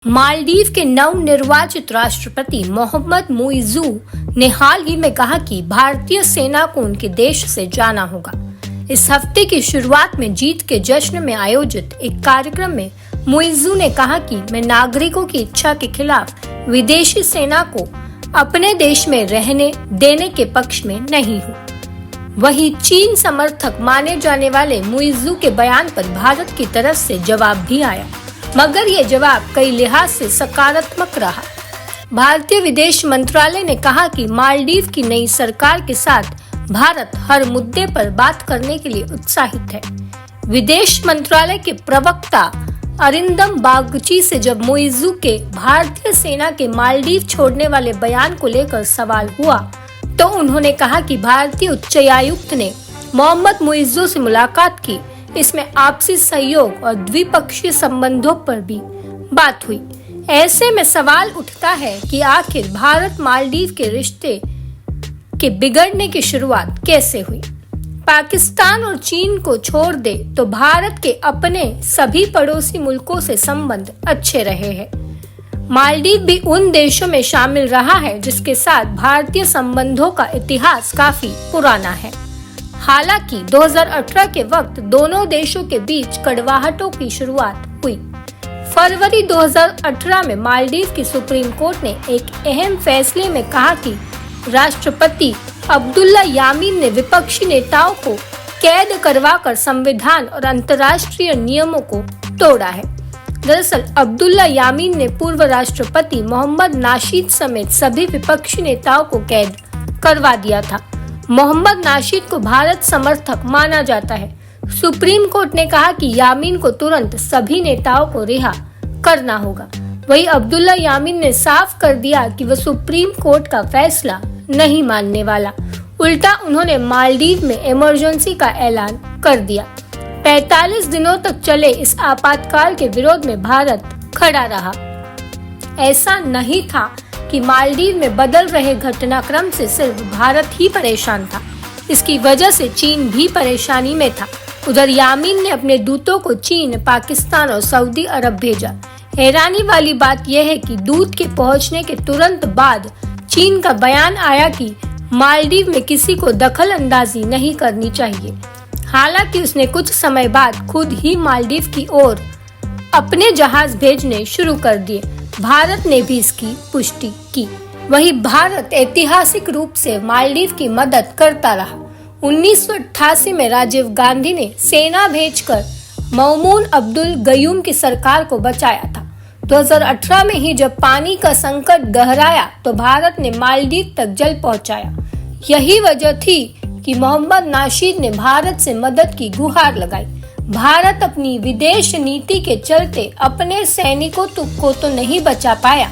मालदीव के नवनिर्वाचित राष्ट्रपति मोहम्मद मुइज़्ज़ू ने हाल ही में कहा कि भारतीय सेना को उनके देश से जाना होगा। इस हफ्ते की शुरुआत में जीत के जश्न में आयोजित एक कार्यक्रम में मुइज़्ज़ू ने कहा कि मैं नागरिकों की इच्छा के खिलाफ विदेशी सेना को अपने देश में रहने देने के पक्ष में नहीं हूँ। वहीं चीन समर्थक माने जाने वाले मुइज़्ज़ू के बयान पर भारत की तरफ से जवाब भी आया, मगर ये जवाब कई लिहाज से सकारात्मक रहा। भारतीय विदेश मंत्रालय ने कहा कि मालदीव की नई सरकार के साथ भारत हर मुद्दे पर बात करने के लिए उत्साहित है। विदेश मंत्रालय के प्रवक्ता अरिंदम बागची से जब मुइज़्ज़ू के भारतीय सेना के मालदीव छोड़ने वाले बयान को लेकर सवाल हुआ, तो उन्होंने कहा कि भारतीय उच्चायुक्त ने मोहम्मद मुइज़्ज़ू से मुलाकात की। इसमें आपसी सहयोग और द्विपक्षीय संबंधों पर भी बात हुई। ऐसे में सवाल उठता है कि आखिर भारत मालदीव के रिश्ते के बिगड़ने की शुरुआत कैसे हुई। पाकिस्तान और चीन को छोड़ दे तो भारत के अपने सभी पड़ोसी मुल्कों से संबंध अच्छे रहे हैं। मालदीव भी उन देशों में शामिल रहा है जिसके साथ भारतीय संबंधों का इतिहास काफी पुराना है। हालांकि 2018 के वक्त दोनों देशों के बीच कड़वाहटों की शुरुआत हुई। फरवरी 2018 में मालदीव की सुप्रीम कोर्ट ने एक अहम फैसले में कहा कि राष्ट्रपति अब्दुल्ला यामीन ने विपक्षी नेताओं को कैद करवाकर संविधान और अंतर्राष्ट्रीय नियमों को तोड़ा है। दरअसल अब्दुल्ला यामीन ने पूर्व राष्ट्रपति मोहम्मद नाशीद समेत सभी विपक्षी नेताओं को कैद करवा दिया था। मोहम्मद नाशीद को भारत समर्थक माना जाता है। सुप्रीम कोर्ट ने कहा कि यामीन को तुरंत सभी नेताओं को रिहा करना होगा। वहीं अब्दुल्ला यामीन ने साफ कर दिया कि वह सुप्रीम कोर्ट का फैसला नहीं मानने वाला। उल्टा उन्होंने मालदीव में इमरजेंसी का ऐलान कर दिया। 45 दिनों तक चले इस आपातकाल के विरोध में भारत खड़ा रहा। ऐसा नहीं था कि मालदीव में बदल रहे घटनाक्रम से सिर्फ भारत ही परेशान था, इसकी वजह से चीन भी परेशानी में था। उधर यामीन ने अपने दूतों को चीन, पाकिस्तान और सऊदी अरब भेजा। हैरानी वाली बात यह है कि दूत के पहुंचने के तुरंत बाद चीन का बयान आया कि मालदीव में किसी को दखल अंदाजी नहीं करनी चाहिए। हालांकि उसने कुछ समय बाद खुद ही मालदीव की ओर अपने जहाज भेजने शुरू कर दिए। भारत ने भी इसकी पुष्टि की। वहीं भारत ऐतिहासिक रूप से मालदीव की मदद करता रहा। 1988 में राजीव गांधी ने सेना भेजकर मौमून अब्दुल गयूम की सरकार को बचाया था। 2018 में ही जब पानी का संकट गहराया तो भारत ने मालदीव तक जल पहुंचाया। यही वजह थी कि मोहम्मद नाशीद ने भारत से मदद की गुहार लगाई। भारत अपनी विदेश नीति के चलते अपने सैनिकों को तो नहीं बचा पाया,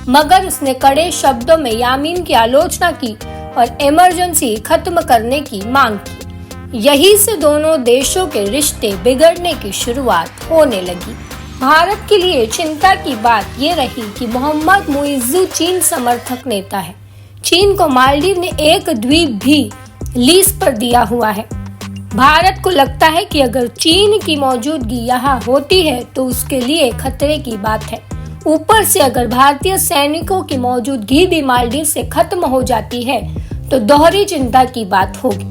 मगर उसने कड़े शब्दों में यामीन की आलोचना की और इमरजेंसी खत्म करने की मांग की। यही से दोनों देशों के रिश्ते बिगड़ने की शुरुआत होने लगी। भारत के लिए चिंता की बात ये रही कि मोहम्मद मुइज़्ज़ू चीन समर्थक नेता है। चीन को मालदीव ने एक द्वीप भी लीज पर दिया हुआ है। भारत को लगता है कि अगर चीन की मौजूदगी यहाँ होती है तो उसके लिए खतरे की बात है। ऊपर से अगर भारतीय सैनिकों की मौजूदगी भी मालदीव से खत्म हो जाती है तो दोहरी चिंता की बात होगी।